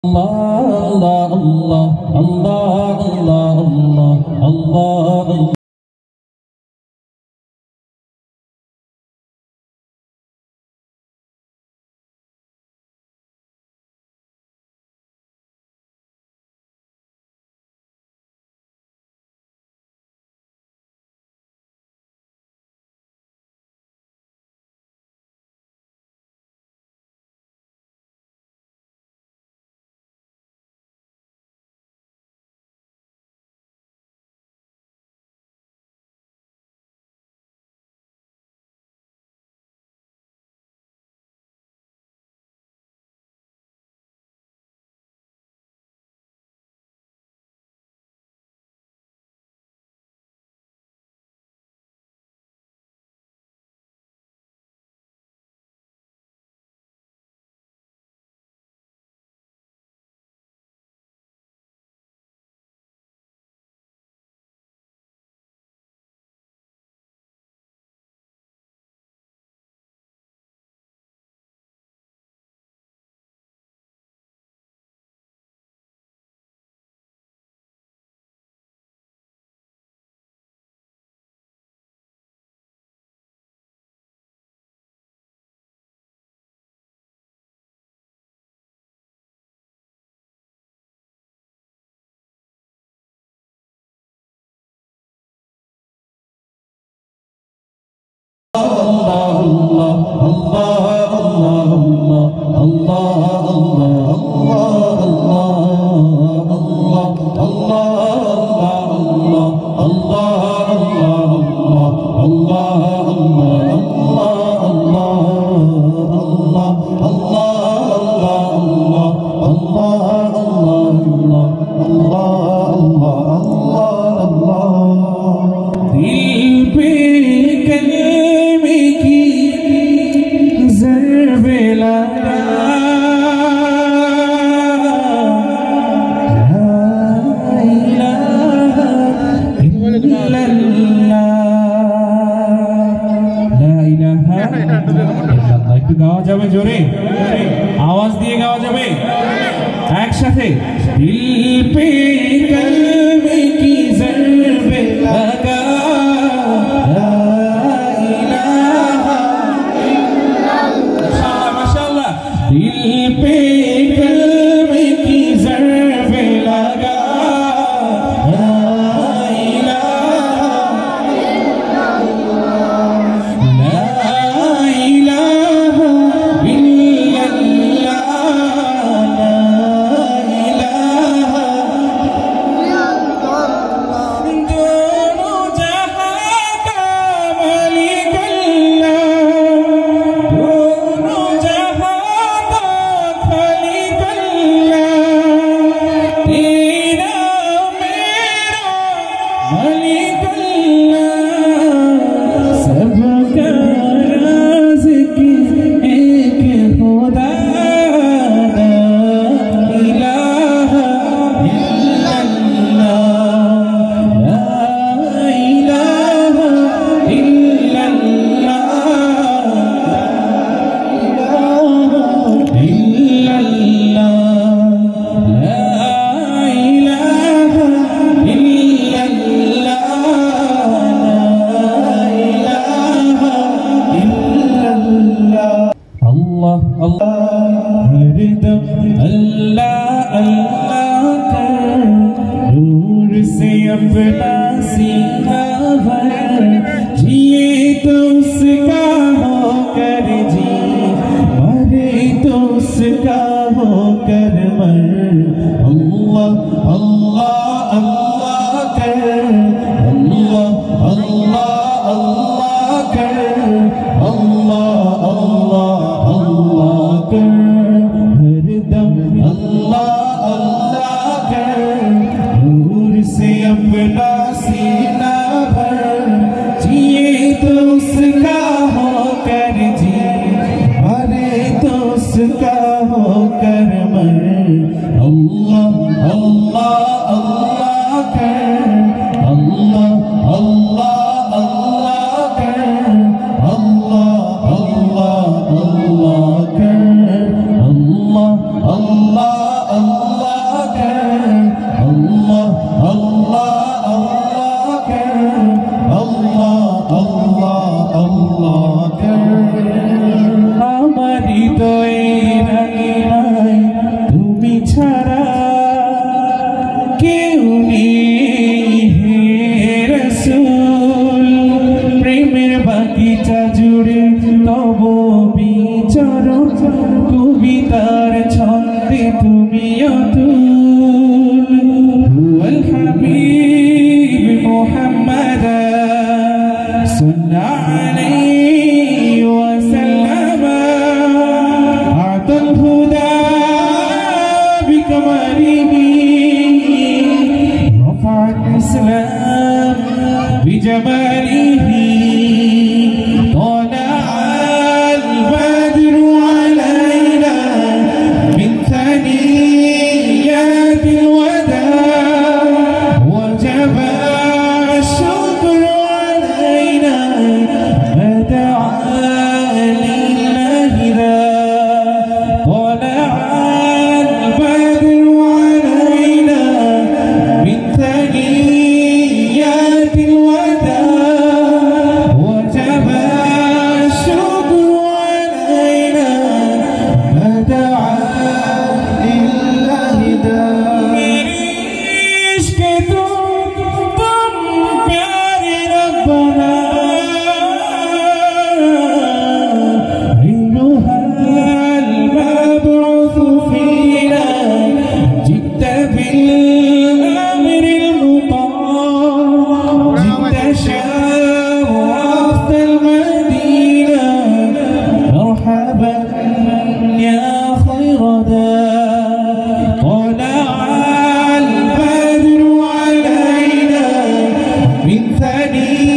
Allah, Allah, Allah, Allah, Allah, Allah. गावा जाबे जोरे आवाज दिए गावा जाबे एक साथे दिल पे कलमे की ज़रबे लगा ला इलाहा इल्लल्लाह माशाअल्लाह दिल पे कलमे की ज़रबे लगा अपना सीना भर जिए तो उसका होकर जी मरे तो उसका होकर मर अल्लाह अल्लाह अल्लाह कर अल्लाह अल्लाह अल्लाह कर अल्लाह अल्लाह अल्लाह कर हरदम अल्लाह अल्लाह कर नूर से अपना सीना भर जिए तो उसका होकर जी मरे तो उसका होकर मर अल्लाह अल्लाह अल्लाह कर अल्लाह अल्लाह अल्लाह कर अल्लाह अल्लाह अल्लाह कर अल्लाह अल्लाह अल्लाह هو الحبيب محمدا صلى عليه وسلم أعطى الهدى بكماله رفع الإسلام بجماله طلع البدر علينا من ثنيات الوداع وجب الشكر علينا ما دعا لله ذا طلع البدر علينا من ثنيات الوداع وجب الشكر علينا ما دعا لله ذا عشقة ضم بيار ربنا عينها المبعوث فينا جئت بالأمر المطاع جئت شرفت المدينة مرحبا يا خير ذا طلع البدر علينا من ثنيات